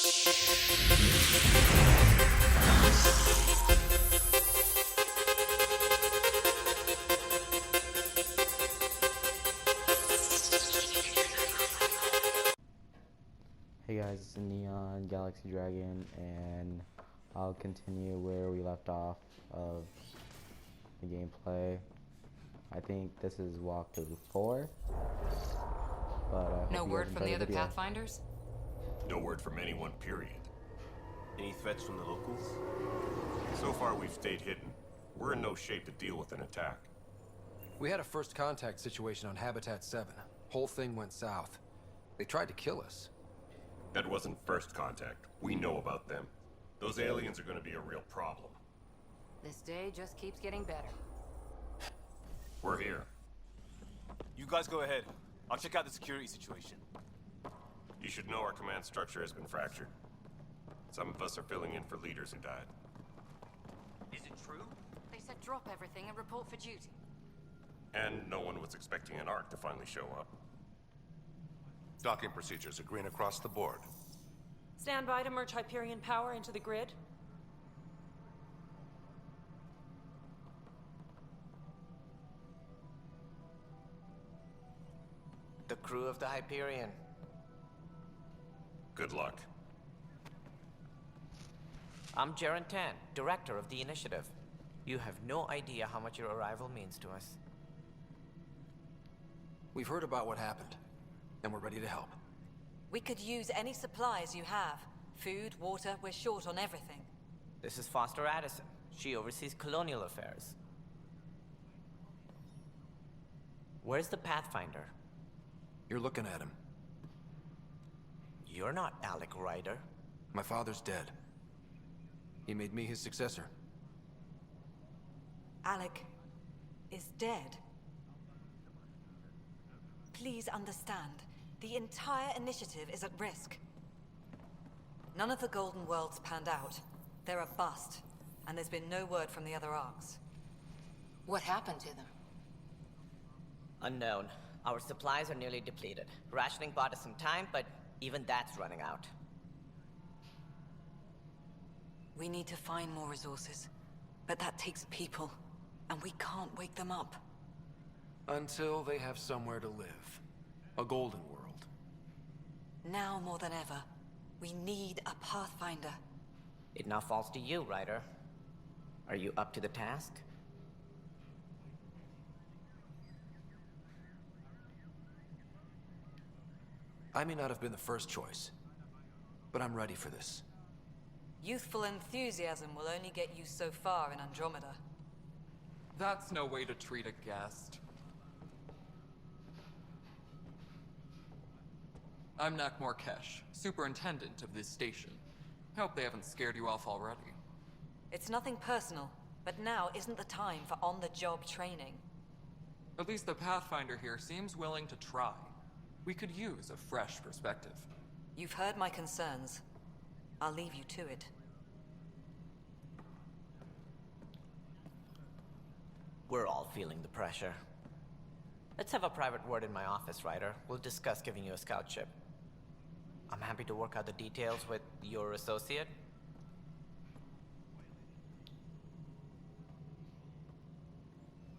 Hey guys, it's Neon Galaxy Dragon, and I'll continue where we left off of the gameplay. I think this is walkthrough 4, but no word from the other Pathfinders? No word from anyone, period. Any threats from the locals? So far we've stayed hidden. We're in no shape to deal with an attack. We had a first contact situation on Habitat 7. Whole thing went south. They tried to kill us. That wasn't first contact. We know about them. Those aliens are gonna be a real problem. This day just keeps getting better. We're here. You guys go ahead. I'll check out the security situation. You should know our command structure has been fractured. Some of us are filling in for leaders who died. Is it true? They said drop everything and report for duty. And no one was expecting an Ark to finally show up. Docking procedures are green across the board. Stand by to merge Hyperion power into the grid. The crew of the Hyperion. Good luck. I'm Jaren Tan, director of the initiative. You have no idea how much your arrival means to us. We've heard about what happened, and we're ready to help. We could use any supplies you have. Food, water, we're short on everything. This is Foster Addison. She oversees colonial affairs. Where's the Pathfinder? You're looking at him. You're not Alec Ryder. My father's dead. He made me his successor. Alec is dead. Please understand, the entire initiative is at risk. None of the Golden Worlds panned out. They're a bust, and there's been no word from the other arcs. What happened to them? Unknown. Our supplies are nearly depleted. Rationing bought us some time, but even that's running out. We need to find more resources, but that takes people, and we can't wake them up. Until they have somewhere to live. A golden world. Now more than ever, we need a Pathfinder. It now falls to you, Ryder. Are you up to the task? I may not have been the first choice, but I'm ready for this. Youthful enthusiasm will only get you so far in Andromeda. That's no way to treat a guest. I'm Nak Morkesh, superintendent of this station. Hope they haven't scared you off already. It's nothing personal, but now isn't the time for on-the-job training. At least the Pathfinder here seems willing to try. We could use a fresh perspective. You've heard my concerns. I'll leave you to it. We're all feeling the pressure. Let's have a private word in my office, Ryder. We'll discuss giving you a scout ship. I'm happy to work out the details with your associate.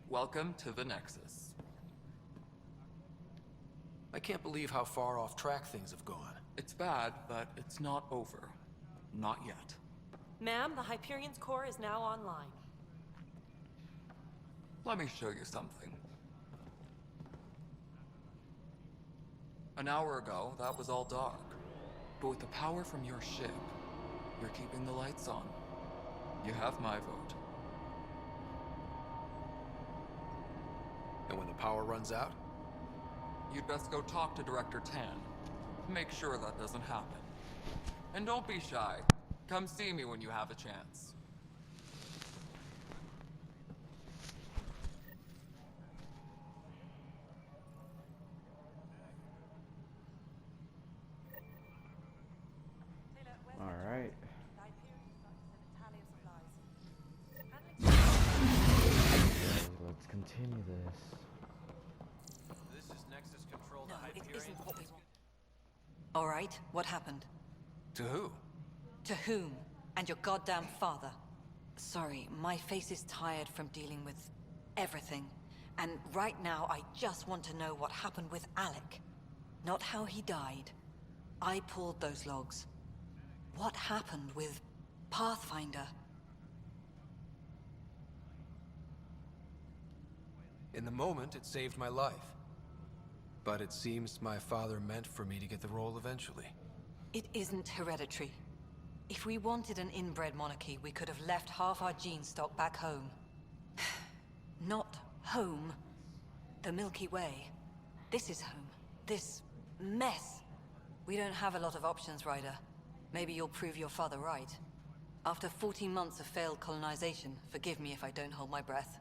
Welcome to the Nexus. I can't believe how far off track things have gone. It's bad, but it's not over. Not yet. Ma'am, the Hyperion's core is now online. Let me show you something. An hour ago, that was all dark. But with the power from your ship, you're keeping the lights on. You have my vote. And when the power runs out? You'd best go talk to Director Tan. Make sure that doesn't happen. And don't be shy. Come see me when you have a chance. Alright. Let's continue this. This is Nexus Control. No, it isn't what we want. All right, what happened? To who? To whom? And your goddamn father. Sorry, my face is tired from dealing with everything. And right now, I just want to know what happened with Alec. Not how he died. I pulled those logs. What happened with Pathfinder? In the moment, it saved my life. But it seems my father meant for me to get the role eventually. It isn't hereditary. If we wanted an inbred monarchy, we could have left half our gene stock back home. Not home. The Milky Way. This is home. This mess. We don't have a lot of options, Ryder. Maybe you'll prove your father right. After 14 months of failed colonization, forgive me if I don't hold my breath.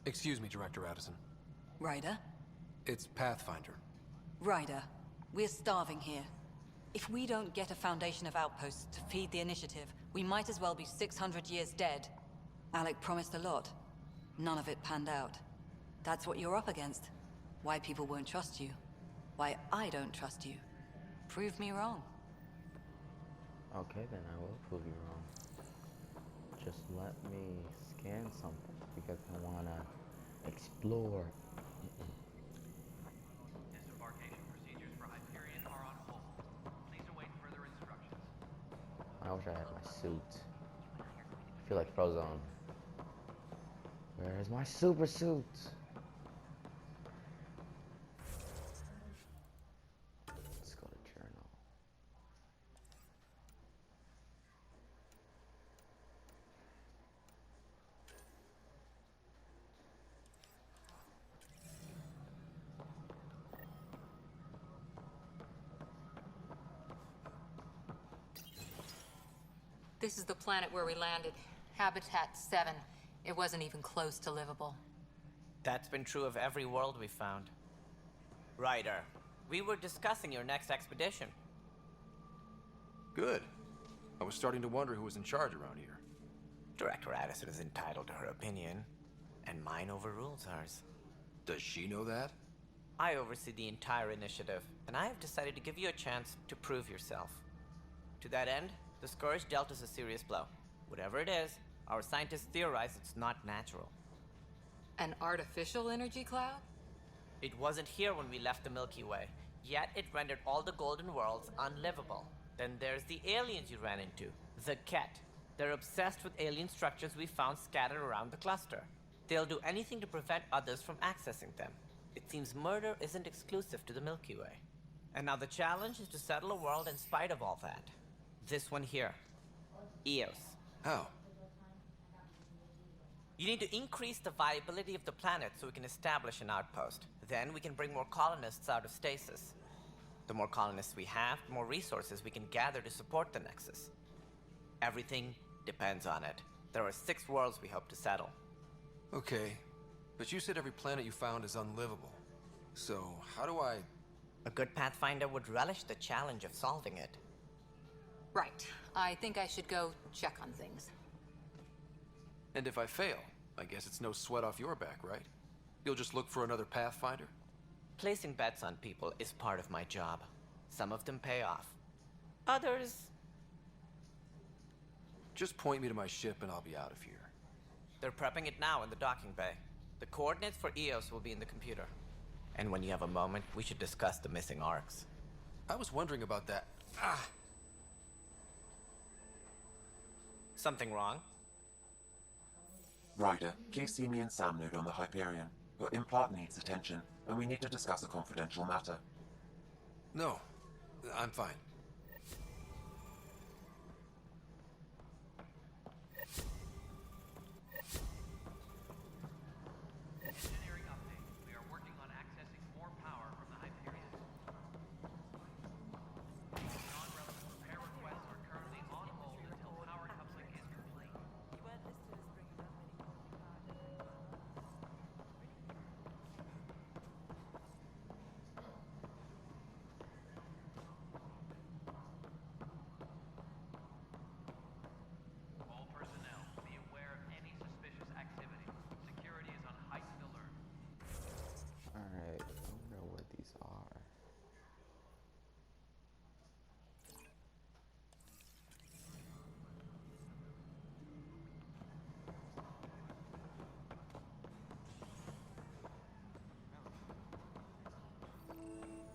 Excuse me, Director Addison. Ryder? It's Pathfinder. Ryder, we're starving here. If we don't get a foundation of outposts to feed the initiative, we might as well be 600 years dead. Alec promised a lot. None of it panned out. That's what you're up against. Why people won't trust you. Why I don't trust you. Prove me wrong. Okay, then I will prove you wrong. Just let me scan something because I want to explore. Disembarkation procedures for Hyperion are on hold. Please await further instructions. I wish I had my suit. I feel like Frozone. Where is my super suit? Let's go to journal. This is the planet where we landed. Habitat 7. It wasn't even close to livable. That's been true of every world we've found. Ryder, we were discussing your next expedition. Good. I was starting to wonder who was in charge around here. Director Addison is entitled to her opinion, and mine overrules hers. Does she know that? I oversee the entire initiative, and I have decided to give you a chance to prove yourself. To that end, the Scourge dealt us a serious blow. Whatever it is, our scientists theorize it's not natural. An artificial energy cloud? It wasn't here when we left the Milky Way, yet it rendered all the Golden Worlds unlivable. Then there's the aliens you ran into, the Ket. They're obsessed with alien structures we found scattered around the cluster. They'll do anything to prevent others from accessing them. It seems murder isn't exclusive to the Milky Way. And now the challenge is to settle a world in spite of all that. This one here. Eos. How? You need to increase the viability of the planet so we can establish an outpost. Then we can bring more colonists out of stasis. The more colonists we have, the more resources we can gather to support the Nexus. Everything depends on it. There are 6 worlds we hope to settle. Okay, but you said every planet you found is unlivable. So, how do I... A good Pathfinder would relish the challenge of solving it. Right. I think I should go check on things. And if I fail, I guess it's no sweat off your back, right? You'll just look for another Pathfinder? Placing bets on people is part of my job. Some of them pay off. Others... Just point me to my ship and I'll be out of here. They're prepping it now in the docking bay. The coordinates for Eos will be in the computer. And when you have a moment, we should discuss the missing arcs. I was wondering about that. Something wrong? Ryder, please see me and Sam Node on the Hyperion. Your implant needs attention, and we need to discuss a confidential matter. No, I'm fine. Engineering update. We are working on accessing more power from the Hyperion. Non-relevant repair requests are currently on hold until power coupling is complete.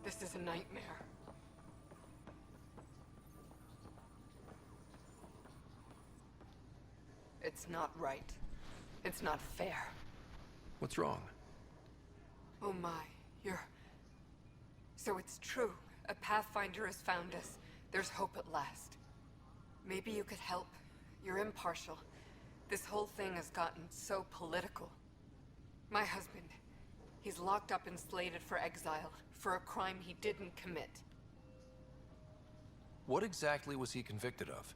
This is a nightmare. It's not right. It's not fair. What's wrong? Oh my, you're... So it's true. A Pathfinder has found us. There's hope at last. Maybe you could help. You're impartial. This whole thing has gotten so political. My husband, he's locked up and slated for exile for a crime he didn't commit. What exactly was he convicted of?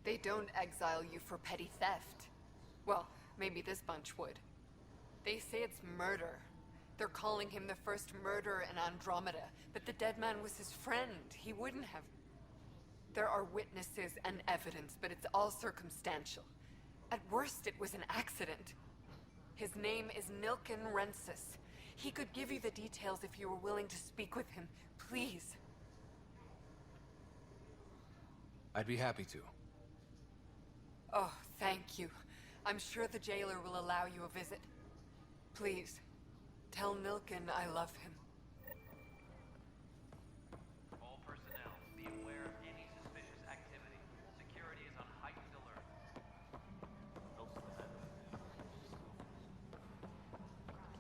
They don't exile you for petty theft. Well, maybe this bunch would. They say it's murder. They're calling him the first murderer in Andromeda, but the dead man was his friend. He wouldn't have... There are witnesses and evidence, but it's all circumstantial. At worst, it was an accident. His name is Nilken Rensis. He could give you the details if you were willing to speak with him. Please. I'd be happy to. Oh, thank you. I'm sure the jailer will allow you a visit. Please, tell Nilken I love him. All personnel, be aware of any suspicious activity. Security is on heightened alert.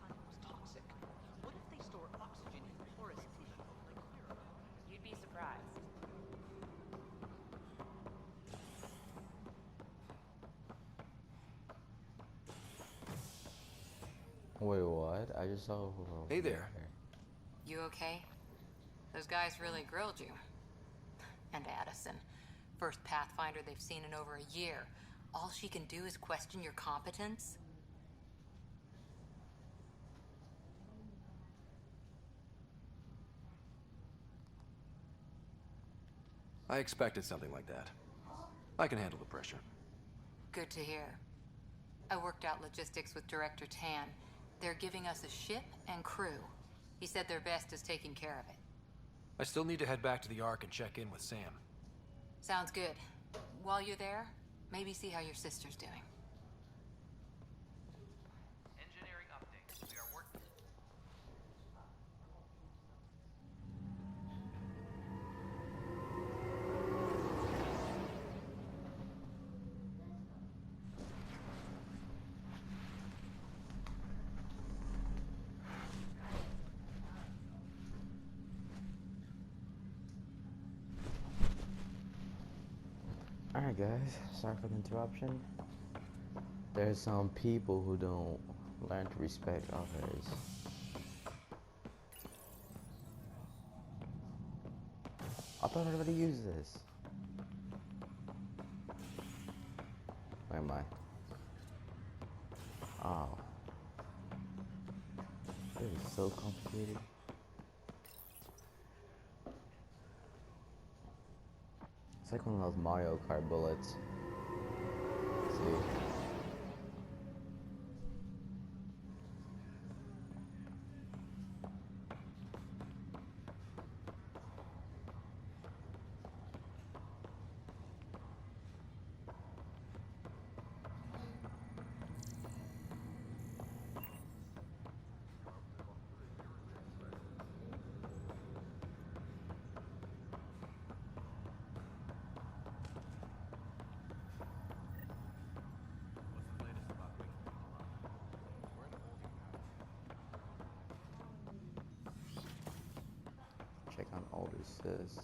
Was toxic. What if they store oxygen in porous tissue? You'd be surprised. Wait, what? I just saw. Hey there. You okay? Those guys really grilled you. And Addison. First Pathfinder they've seen in over a year. All she can do is question your competence? I expected something like that. I can handle the pressure. Good to hear. I worked out logistics with Director Tan. They're giving us a ship and crew. He said their best is taking care of it. I still need to head back to the Ark and check in with Sam. Sounds good. While you're there, maybe see how your sister's doing. Engineering update. We are working. Alright guys, sorry for the interruption. There's some people who don't learn to respect others. I thought everybody used this. Where am I? Oh. This is so complicated. It's like one of those Mario Kart bullets. Let's see. Check on older sis.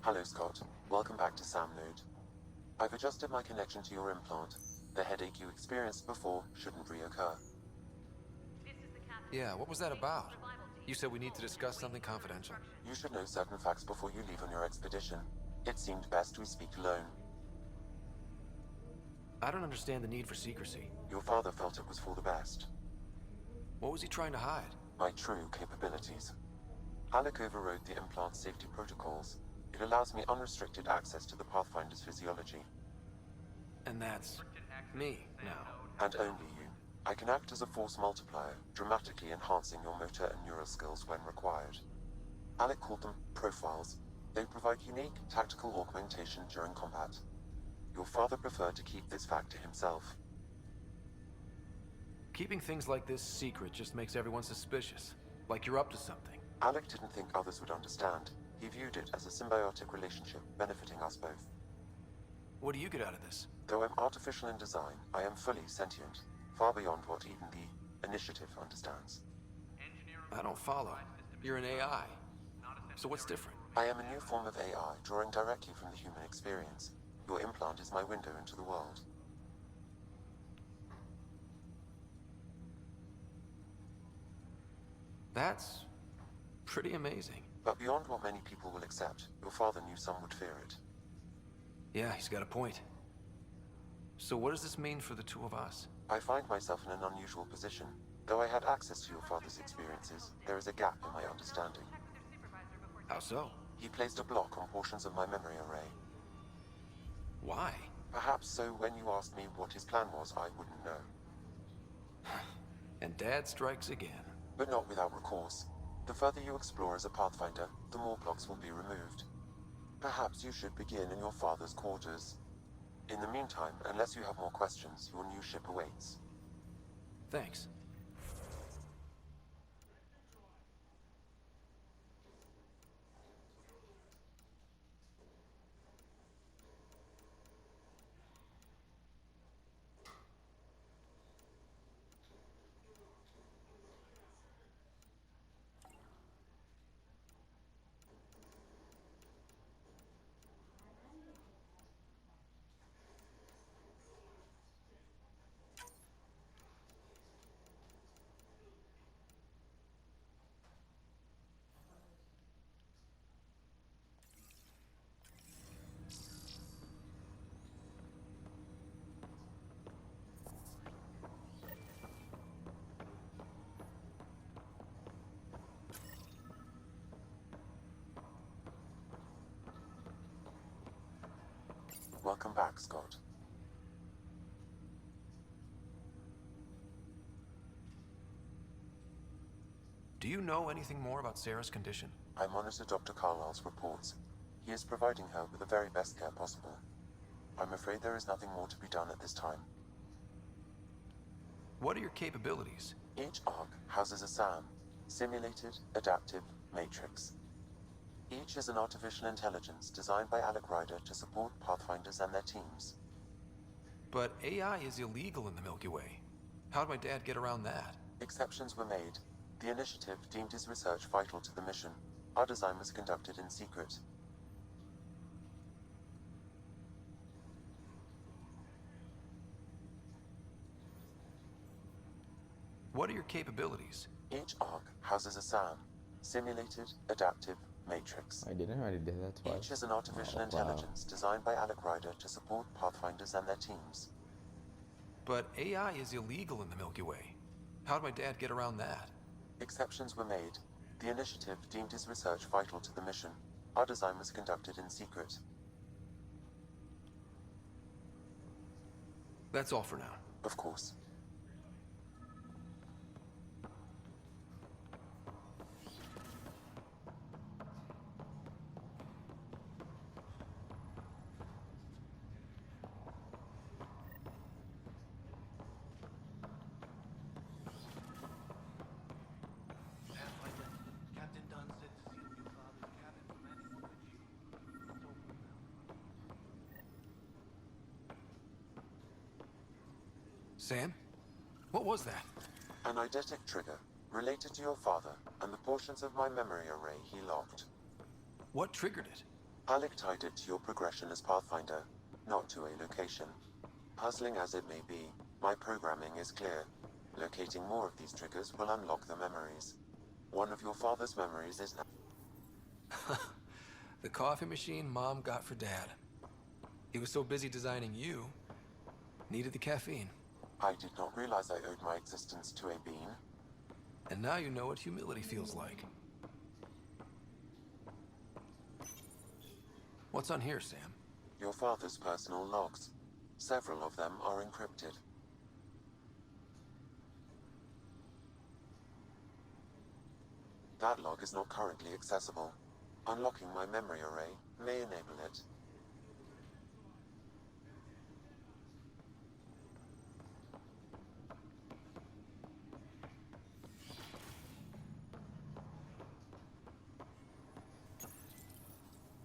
Hello, Scott. Welcome back to Sam Node. I've adjusted my connection to your implant. The headache you experienced before shouldn't reoccur. Yeah, what was that about? You said we need to discuss something confidential. You should know certain facts before you leave on your expedition. It seemed best we speak alone. I don't understand the need for secrecy. Your father felt it was for the best. What was he trying to hide? My true capabilities. Alec overrode the implant safety protocols. It allows me unrestricted access to the Pathfinder's physiology. And that's me now. And only you. I can act as a force multiplier, dramatically enhancing your motor and neural skills when required. Alec called them profiles. They provide unique tactical augmentation during combat. Your father preferred to keep this fact to himself. Keeping things like this secret just makes everyone suspicious. Like you're up to something. Alec didn't think others would understand. He viewed it as a symbiotic relationship benefiting us both. What do you get out of this? Though I'm artificial in design, I am fully sentient, far beyond what even the Initiative understands. I don't follow. You're an AI. So what's different? I am a new form of AI, drawing directly from the human experience. Your implant is my window into the world. That's pretty amazing. But beyond what many people will accept, your father knew some would fear it. Yeah, he's got a point. So what does this mean for the two of us? I find myself in an unusual position. Though I had access to your father's experiences, there is a gap in my understanding. How so? He placed a block on portions of my memory array. Why? Perhaps so when you asked me what his plan was, I wouldn't know. And Dad strikes again. But not without recourse. The further you explore as a Pathfinder, the more blocks will be removed. Perhaps you should begin in your father's quarters. In the meantime, unless you have more questions, your new ship awaits. Thanks. Welcome back, Scott. Do you know anything more about Sarah's condition? I monitor Dr. Carlisle's reports. He is providing her with the very best care possible. I'm afraid there is nothing more to be done at this time. What are your capabilities? Each ARC houses a SAM, Simulated Adaptive Matrix. Each is an artificial intelligence designed by Alec Ryder to support Pathfinders and their teams. But AI is illegal in the Milky Way. How'd my dad get around that? Exceptions were made. The Initiative deemed his research vital to the mission. Our design was conducted in secret. What are your capabilities? Each ARC houses a SAM, Simulated Adaptive Matrix. I didn't already did that twice. Each is an artificial intelligence designed by Alec Ryder to support Pathfinders and their teams. But AI is illegal in the Milky Way. How'd my dad get around that? Exceptions were made. The Initiative deemed his research vital to the mission. Our design was conducted in secret. That's all for now. Of course. Captain Dunn said to seal your father's cabin from any switch. Let's open now. Sam? What was that? An eidetic trigger, related to your father, and the portions of my memory array he locked. What triggered it? Alec tied it to your progression as Pathfinder, not to a location. Puzzling as it may be, my programming is clear. Locating more of these triggers will unlock the memories. One of your father's memories is now. The coffee machine Mom got for Dad. He was so busy designing you, needed the caffeine. I did not realize I owed my existence to a bean. And now you know what humility feels like. What's on here, Sam? Your father's personal logs. Several of them are encrypted. That log is not currently accessible. Unlocking my memory array may enable it.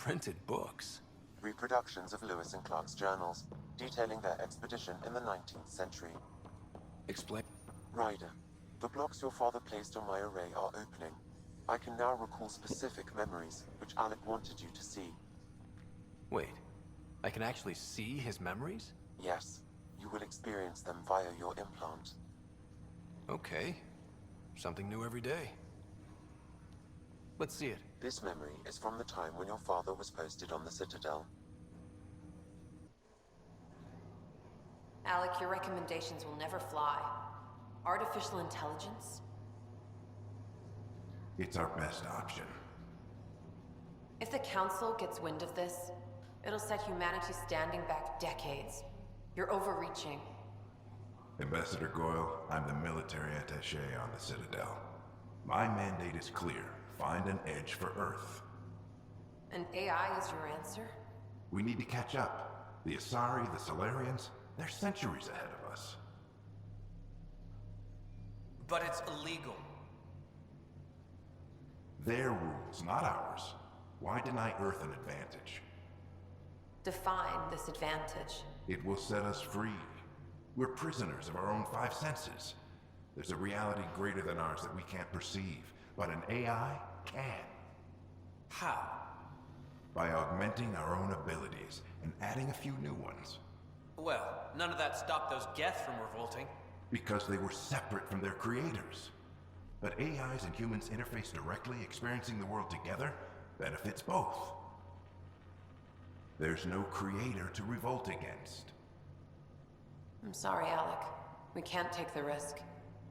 printed books. Reproductions of Lewis and Clark's journals, detailing their expedition in the 19th century. Explain. Ryder, the blocks your father placed on my array are opening. I can now recall specific memories, which Alec wanted you to see. Wait, I can actually see his memories? Yes, you will experience them via your implant. Okay. Something new every day. Let's see it. This memory is from the time when your father was posted on the Citadel. Alec, your recommendations will never fly. Artificial intelligence? It's our best option. If the Council gets wind of this, it'll set humanity standing back decades. You're overreaching. Ambassador Goyle, I'm the military attaché on the Citadel. My mandate is clear. Find an edge for Earth. And AI is your answer? We need to catch up. The Asari, the Solarians, they're centuries ahead of us. But it's illegal. Their rules, not ours. Why deny Earth an advantage? Define this advantage. It will set us free. We're prisoners of our own five senses. There's a reality greater than ours that we can't perceive, but an AI can. How? By augmenting our own abilities and adding a few new ones. Well, none of that stopped those Geth from revolting. Because they were separate from their creators. But AIs and humans interface directly, experiencing the world together, benefits both. There's no creator to revolt against. I'm sorry, Alec. We can't take the risk.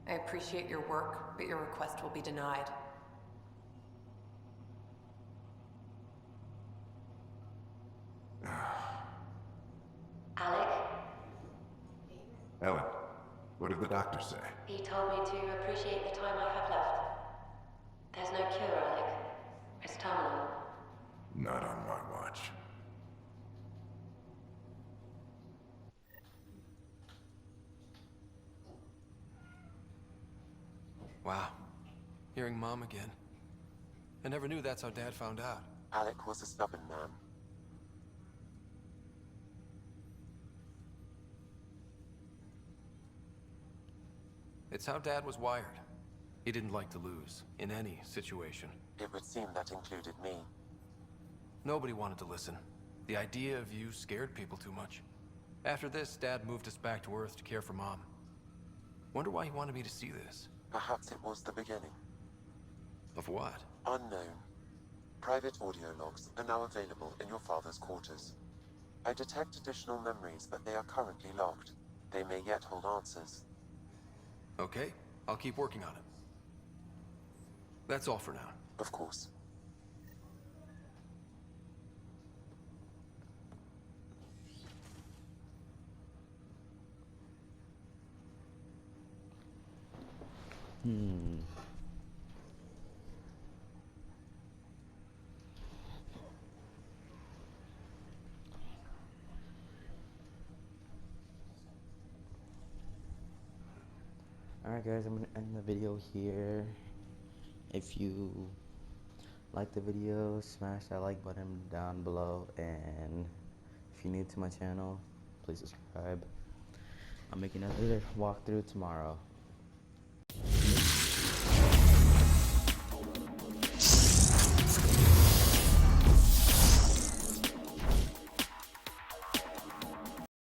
I appreciate your work, but your request will be denied. Alec? Ellen, what did the doctor say? He told me to appreciate the time I have left. There's no cure, Alec. It's terminal. Not on my watch. Wow. Hearing Mom again. I never knew that's how Dad found out. Alec was a stubborn man. It's how Dad was wired. He didn't like to lose, in any situation. It would seem that included me. Nobody wanted to listen. The idea of you scared people too much. After this, Dad moved us back to Earth to care for Mom. Wonder why he wanted me to see this. Perhaps it was the beginning. Of what? Unknown. Private audio logs are now available in your father's quarters. I detect additional memories, but they are currently locked. They may yet hold answers. Okay, I'll keep working on it. That's all for now. Of course. Alright guys, I'm gonna end the video here. If you like the video, smash that like button down below, and if you're new to my channel, please subscribe. I'm making another walkthrough tomorrow.